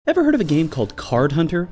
Ever heard of a game called Card Hunter?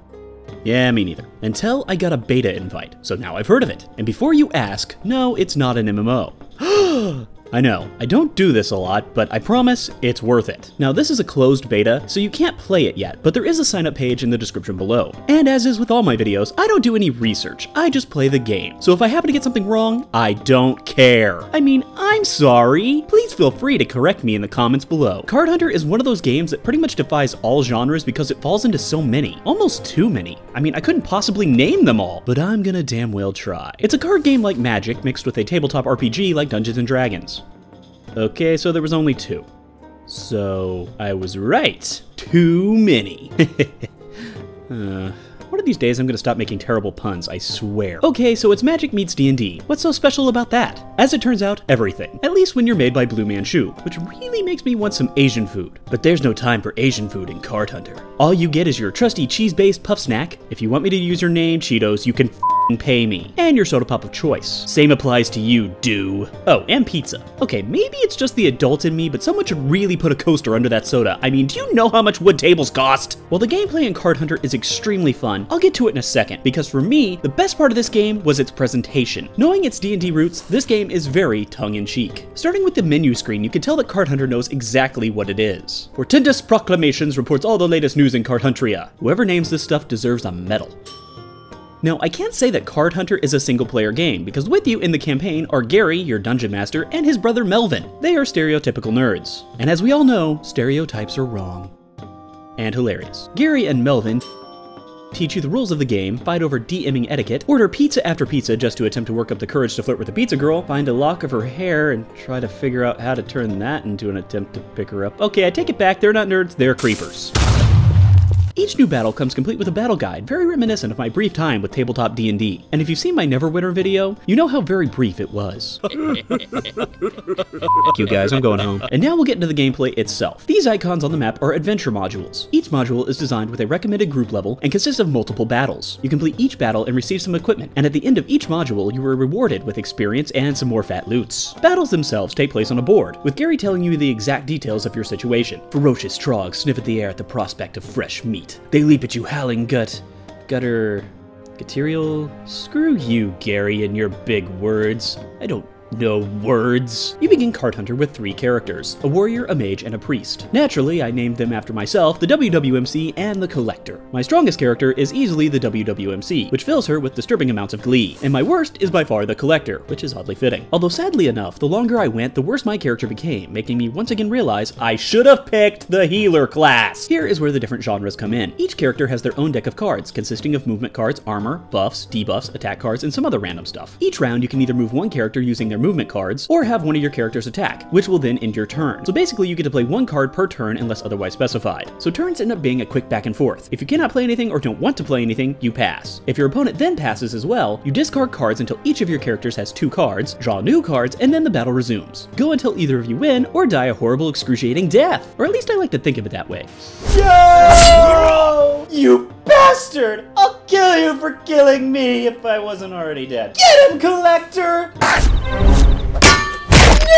Yeah, me neither. Until I got a beta invite, so now I've heard of it. And before you ask, no, it's not an MMO. I know, I don't do this a lot, but I promise it's worth it. Now this is a closed beta, so you can't play it yet, but there is a sign up page in the description below. And as is with all my videos, I don't do any research, I just play the game. So if I happen to get something wrong, I don't care. I mean, I'm sorry. Please feel free to correct me in the comments below. Card Hunter is one of those games that pretty much defies all genres because it falls into so many. Almost too many. I mean, I couldn't possibly name them all, but I'm gonna damn well try. It's a card game like Magic mixed with a tabletop RPG like Dungeons and Dragons. Okay, so there was only two. So, I was right. Too many. One of these days I'm gonna stop making terrible puns, I swear. Okay, so it's Magic meets D&D. What's so special about that? As it turns out, everything. At least when you're made by Blue Manchu, which really makes me want some Asian food. But there's no time for Asian food in Card Hunter. All you get is your trusty cheese-based puff snack. If you want me to use your name, Cheetos, you can pay me. And your soda pop of choice. Same applies to you, do. Oh, and pizza. Okay, maybe it's just the adult in me, but someone should really put a coaster under that soda. I mean, do you know how much wood tables cost? While the gameplay in Card Hunter is extremely fun, I'll get to it in a second, because for me, the best part of this game was its presentation. Knowing its D&D roots, this game is very tongue-in-cheek. Starting with the menu screen, you can tell that Card Hunter knows exactly what it is. Portentous Proclamations reports all the latest news in Card Huntria. Whoever names this stuff deserves a medal. Now, I can't say that Card Hunter is a single-player game, because with you in the campaign are Gary, your dungeon master, and his brother Melvin. They are stereotypical nerds. And as we all know, stereotypes are wrong. And hilarious. Gary and Melvin teach you the rules of the game, fight over DMing etiquette, order pizza after pizza just to attempt to work up the courage to flirt with the pizza girl, find a lock of her hair and try to figure out how to turn that into an attempt to pick her up. Okay, I take it back, they're not nerds, they're creepers. Each new battle comes complete with a battle guide, very reminiscent of my brief time with tabletop D&D. And if you've seen my Neverwinter video, you know how very brief it was. Thank you guys, I'm going home. And now we'll get into the gameplay itself. These icons on the map are adventure modules. Each module is designed with a recommended group level and consists of multiple battles. You complete each battle and receive some equipment, and at the end of each module, you are rewarded with experience and some more fat loots. Battles themselves take place on a board, with Gary telling you the exact details of your situation. Ferocious trogs sniff at the air at the prospect of fresh meat. They leap at you howling gutter, screw you, Gary, and your big words. I don't know words. You begin Card Hunter with 3 characters, a warrior, a mage, and a priest. Naturally, I named them after myself, the WWMC and the Collector. My strongest character is easily the WWMC, which fills her with disturbing amounts of glee. And my worst is by far the Collector, which is oddly fitting. Although sadly enough, the longer I went, the worse my character became, making me once again realize I should have picked the Healer class. Here is where the different genres come in. Each character has their own deck of cards, consisting of movement cards, armor, buffs, debuffs, attack cards, and some other random stuff. Each round, you can either move one character using their movement cards, or have one of your characters attack, which will then end your turn. So basically you get to play one card per turn unless otherwise specified. So turns end up being a quick back and forth. If you cannot play anything or don't want to play anything, you pass. If your opponent then passes as well, you discard cards until each of your characters has 2 cards, draw new cards, and then the battle resumes. Go until either of you win or die a horrible, excruciating death. Or at least I like to think of it that way. No! You bastard! I'll kill you for killing me if I wasn't already dead. Get him, Collector!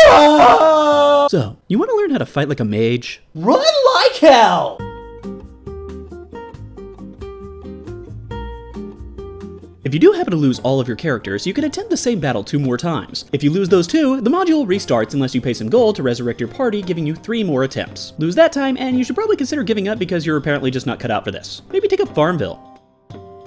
No! So, you want to learn how to fight like a mage? Run like hell! If you do happen to lose all of your characters, you can attempt the same battle 2 more times. If you lose those 2, the module restarts unless you pay some gold to resurrect your party, giving you 3 more attempts. Lose that time, and you should probably consider giving up because you're apparently just not cut out for this. Maybe take up Farmville.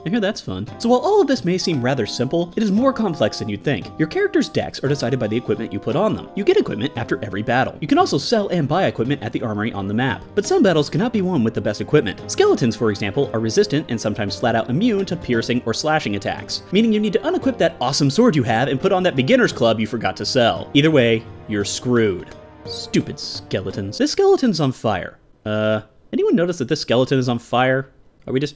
I hear that's fun. So while all of this may seem rather simple, it is more complex than you'd think. Your character's decks are decided by the equipment you put on them. You get equipment after every battle. You can also sell and buy equipment at the armory on the map. But some battles cannot be won with the best equipment. Skeletons, for example, are resistant and sometimes flat out immune to piercing or slashing attacks, meaning you need to unequip that awesome sword you have and put on that beginner's club you forgot to sell. Either way, you're screwed. Stupid skeletons. This skeleton's on fire. Anyone notice that this skeleton is on fire? Are we just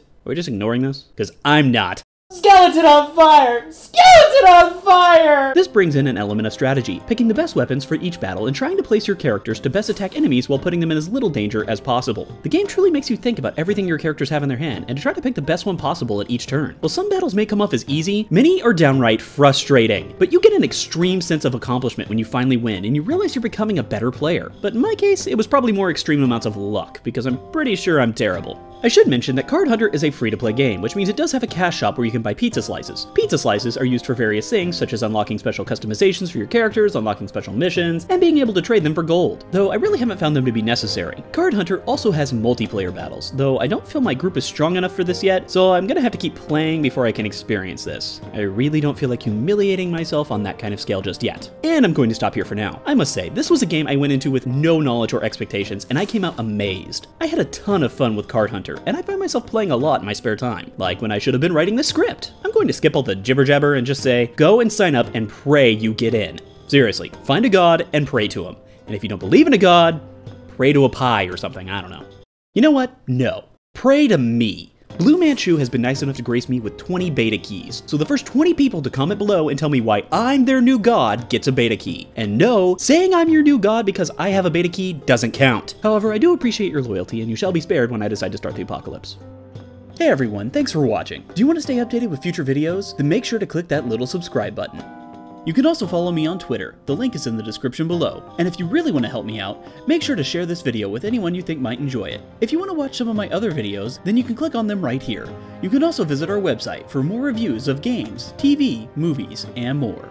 ignoring this? Because I'm not. Skeleton on fire! Skeleton on fire! This brings in an element of strategy, picking the best weapons for each battle and trying to place your characters to best attack enemies while putting them in as little danger as possible. The game truly makes you think about everything your characters have in their hand and to try to pick the best one possible at each turn. While some battles may come off as easy, many are downright frustrating. But you get an extreme sense of accomplishment when you finally win and you realize you're becoming a better player. But in my case, it was probably more extreme amounts of luck, because I'm pretty sure I'm terrible. I should mention that Card Hunter is a free-to-play game, which means it does have a cash shop where you can buy pizza slices. Pizza slices are used for various things, such as unlocking special customizations for your characters, unlocking special missions, and being able to trade them for gold, though I really haven't found them to be necessary. Card Hunter also has multiplayer battles, though I don't feel my group is strong enough for this yet, so I'm gonna have to keep playing before I can experience this. I really don't feel like humiliating myself on that kind of scale just yet. And I'm going to stop here for now. I must say, this was a game I went into with no knowledge or expectations, and I came out amazed. I had a ton of fun with Card Hunter, and I find myself playing a lot in my spare time, like when I should have been writing the script. I'm going to skip all the jibber jabber and just say, go and sign up and pray you get in. Seriously, find a god and pray to him. And if you don't believe in a god, pray to a pie or something, I don't know. You know what? No. Pray to me. Blue Manchu has been nice enough to grace me with 20 beta keys, so the first 20 people to comment below and tell me why I'm their new god gets a beta key. And no, saying I'm your new god because I have a beta key doesn't count. However, I do appreciate your loyalty and you shall be spared when I decide to start the apocalypse. Hey everyone, thanks for watching. Do you want to stay updated with future videos? Then make sure to click that little subscribe button. You can also follow me on Twitter, the link is in the description below, and if you really want to help me out, make sure to share this video with anyone you think might enjoy it. If you want to watch some of my other videos, then you can click on them right here. You can also visit our website for more reviews of games, TV, movies, and more.